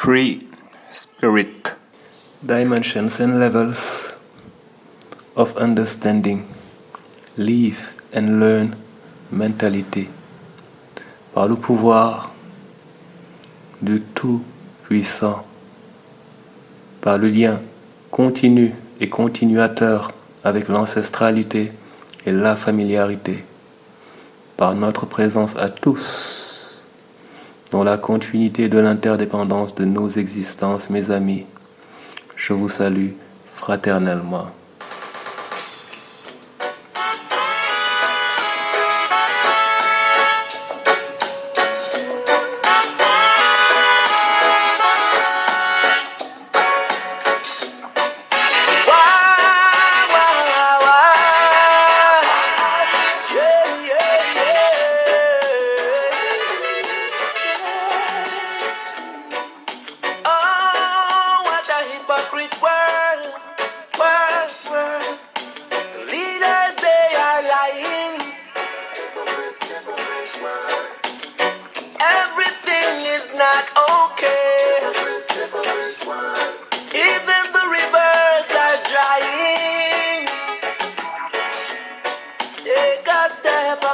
Free spirit. Dimensions and levels of understanding. Live and learn mentalité. Par le pouvoir du Tout-Puissant. Par le lien continu et continuateur avec l'ancestralité et la familiarité. Par notre présence à tous dans la continuité de l'interdépendance de nos existences, mes amis, je vous salue fraternellement.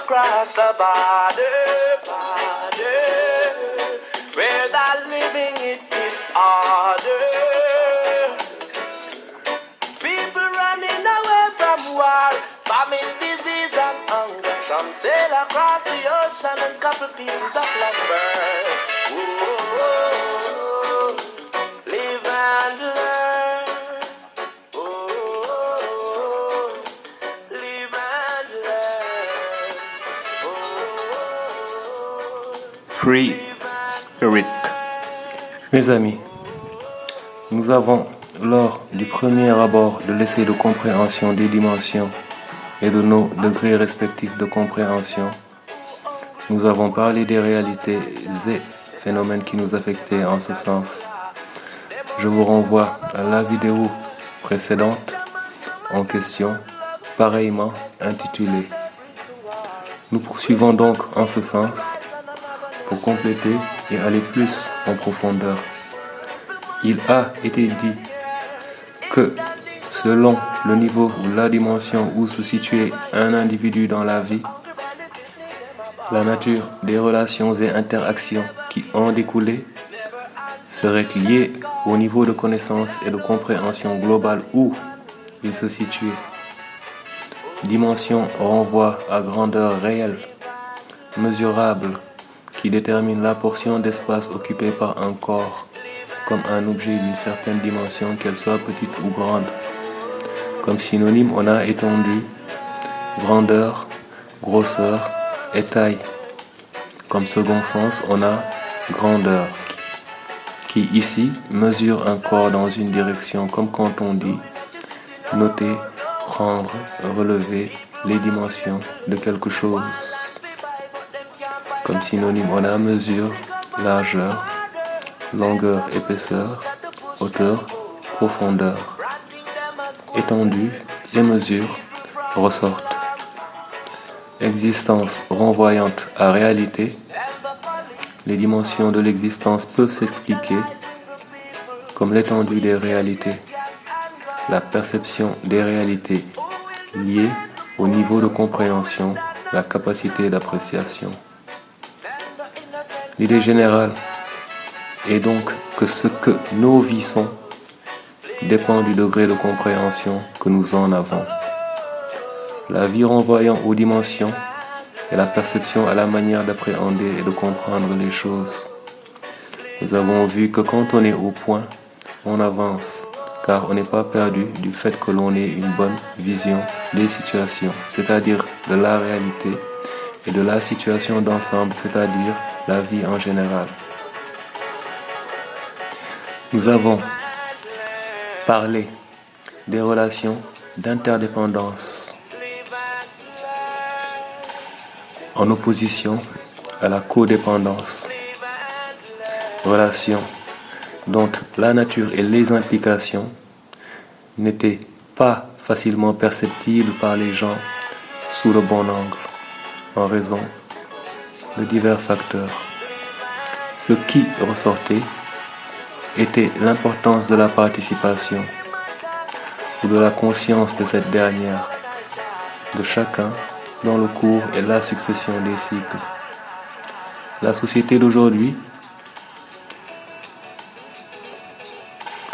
Across the border, where the living it is harder. People running away from war, famine, disease and hunger. Some sail across the ocean and couple pieces of lumber. Whoa, live and learn. Whoa, live and learn. Free spirit. Mes amis, nous avons, lors du premier abord de l'essai de compréhension des dimensions et de nos degrés respectifs de compréhension, nous avons parlé des réalités et phénomènes qui nous affectaient en ce sens. Je vous renvoie à la vidéo précédente en question, pareillement intitulée. Nous poursuivons donc en ce sens pour compléter et aller plus en profondeur. Il a été dit que selon le niveau ou la dimension où se situait un individu dans la vie, la nature des relations et interactions qui en découlaient serait liée au niveau de connaissance et de compréhension globale où il se situait. Dimension renvoie à grandeur réelle, mesurable, qui détermine la portion d'espace occupée par un corps comme un objet d'une certaine dimension, qu'elle soit petite ou grande. Comme synonyme, on a étendue, grandeur, grosseur et taille. Comme second sens, on a grandeur, qui ici mesure un corps dans une direction, comme quand on dit noter, prendre, relever les dimensions de quelque chose. Comme synonyme, on a mesure, largeur, longueur, épaisseur, hauteur, profondeur. Étendue et mesure ressortent. Existence renvoyante à réalité. Les dimensions de l'existence peuvent s'expliquer comme l'étendue des réalités, la perception des réalités liées au niveau de compréhension, la capacité d'appréciation. L'idée générale est donc que ce que nos vies sont dépend du degré de compréhension que nous en avons. La vie renvoyant aux dimensions et la perception à la manière d'appréhender et de comprendre les choses. Nous avons vu que quand on est au point, on avance, car on n'est pas perdu du fait que l'on ait une bonne vision des situations, c'est-à-dire de la réalité, et de la situation d'ensemble, c'est-à-dire la vie en général. Nous avons parlé des relations d'interdépendance en opposition à la codépendance, relations dont la nature et les implications n'étaient pas facilement perceptibles par les gens sous le bon angle, en raison de divers facteurs. Ce qui ressortait était l'importance de la participation ou de la conscience de cette dernière, de chacun dans le cours et la succession des cycles. La société d'aujourd'hui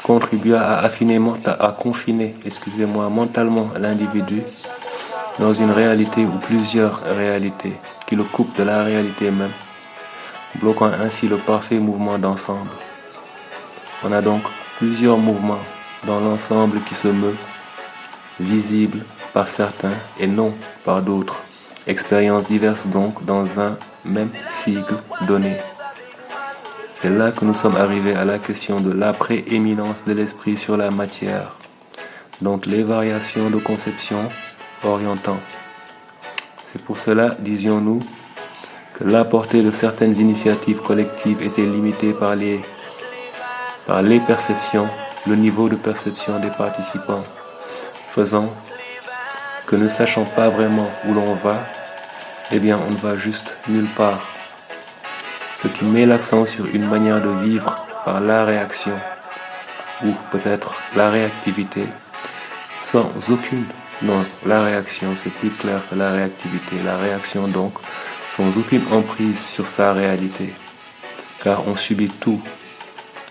contribua à confiner mentalement l'individu dans une réalité ou plusieurs réalités qui le coupent de la réalité même, bloquant ainsi le parfait mouvement d'ensemble. On a donc plusieurs mouvements dans l'ensemble qui se meut, visibles par certains et non par d'autres. Expériences diverses donc dans un même cycle donné. C'est là que nous sommes arrivés à la question de la prééminence de l'esprit sur la matière, donc les variations de conception orientant. C'est pour cela, disions-nous, que la portée de certaines initiatives collectives était limitée par les perceptions, le niveau de perception des participants, faisant que ne sachant pas vraiment où l'on va, eh bien on ne va juste nulle part. Ce qui met l'accent sur une manière de vivre par la réaction, ou peut-être la réactivité, sans aucune. Non, la réaction, c'est plus clair que la réactivité. La réaction donc, sans aucune emprise sur sa réalité, car on subit tout,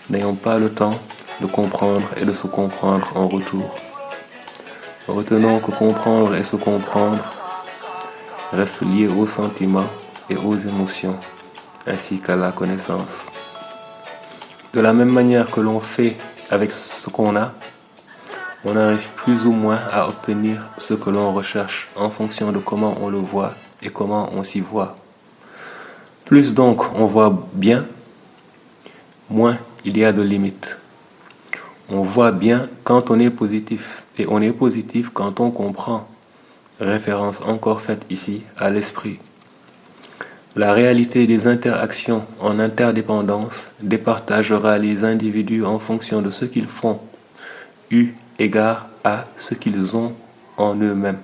n'ayant pas le temps de comprendre et de se comprendre en retour. Retenons que comprendre et se comprendre restent liés aux sentiments et aux émotions, ainsi qu'à la connaissance. De la même manière que l'on fait avec ce qu'on a, on arrive plus ou moins à obtenir ce que l'on recherche en fonction de comment on le voit et comment on s'y voit. Plus donc on voit bien, moins il y a de limites. On voit bien quand on est positif et on est positif quand on comprend. Référence encore faite ici à l'esprit. La réalité des interactions en interdépendance départagera les individus en fonction de ce qu'ils font, eu égard à ce qu'ils ont en eux-mêmes.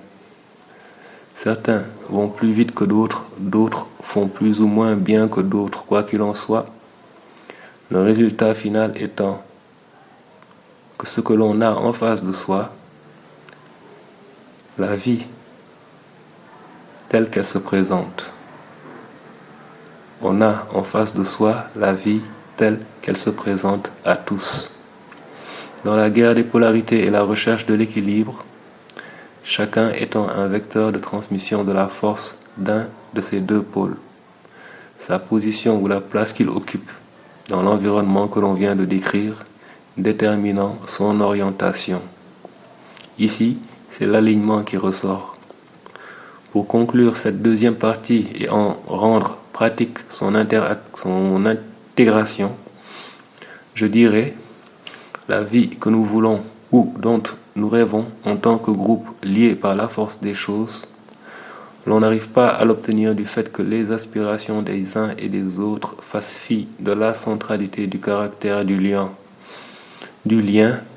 Certains vont plus vite que d'autres, d'autres font plus ou moins bien que d'autres, quoi qu'il en soit. Le résultat final étant que ce que l'on a en face de soi, la vie telle qu'elle se présente. On a en face de soi la vie telle qu'elle se présente à tous. Dans la guerre des polarités et la recherche de l'équilibre, chacun étant un vecteur de transmission de la force d'un de ces deux pôles, sa position ou la place qu'il occupe dans l'environnement que l'on vient de décrire, déterminant son orientation. Ici, c'est l'alignement qui ressort. Pour conclure cette deuxième partie et en rendre pratique son intégration, je dirais la vie que nous voulons ou dont nous rêvons en tant que groupe lié par la force des choses, l'on n'arrive pas à l'obtenir du fait que les aspirations des uns et des autres fassent fi de la centralité du caractère du lien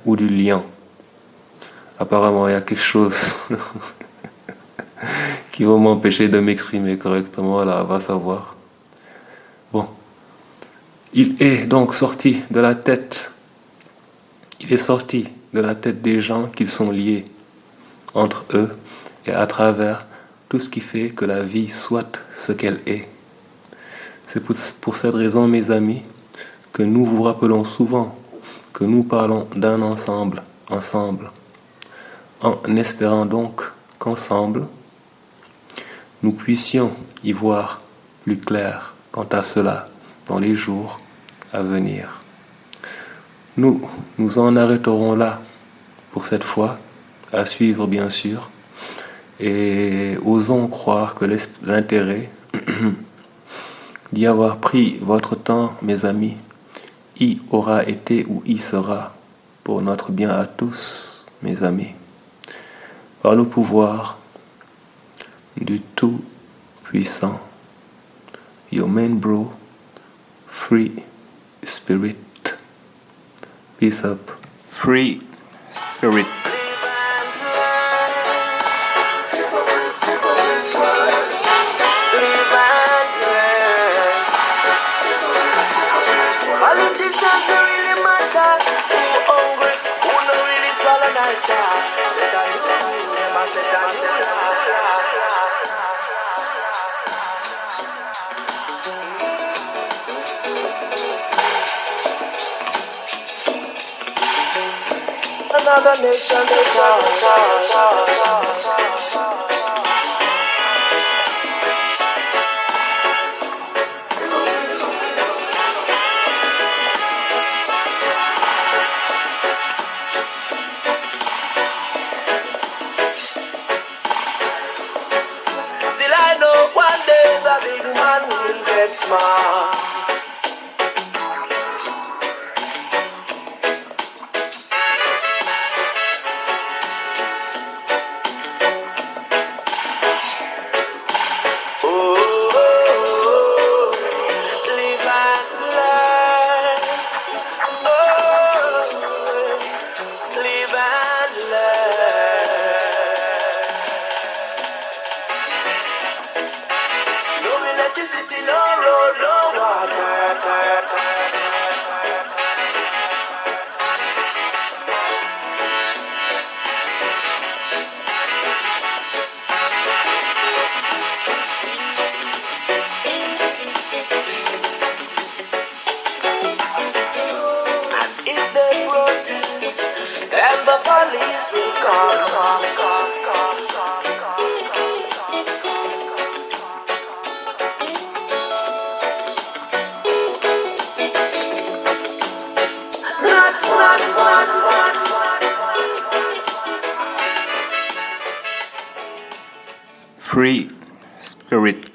ou du lien. Apparemment, il y a quelque chose qui va m'empêcher de m'exprimer correctement, là, va savoir. Bon, il est donc sorti de la tête. Il est sorti de la tête des gens qu'ils sont liés entre eux et à travers tout ce qui fait que la vie soit ce qu'elle est. C'est pour cette raison, mes amis, que nous vous rappelons souvent que nous parlons d'un ensemble, en espérant donc qu'ensemble, nous puissions y voir plus clair quant à cela dans les jours à venir. Nous en arrêterons là pour cette fois, à suivre bien sûr, et osons croire que l'intérêt d'y avoir pris votre temps, mes amis, y aura été ou y sera pour notre bien à tous, mes amis, par le pouvoir du Tout-Puissant. Your main bro, Free Spirit. Peace up. Free Spirit. Politicians, they really mad. Set a new rhythm, I set a new life. Another nation, still I know one day the big man will get smart. Electricity, no road, no water. And if they protest, then the police will come. Free spirit.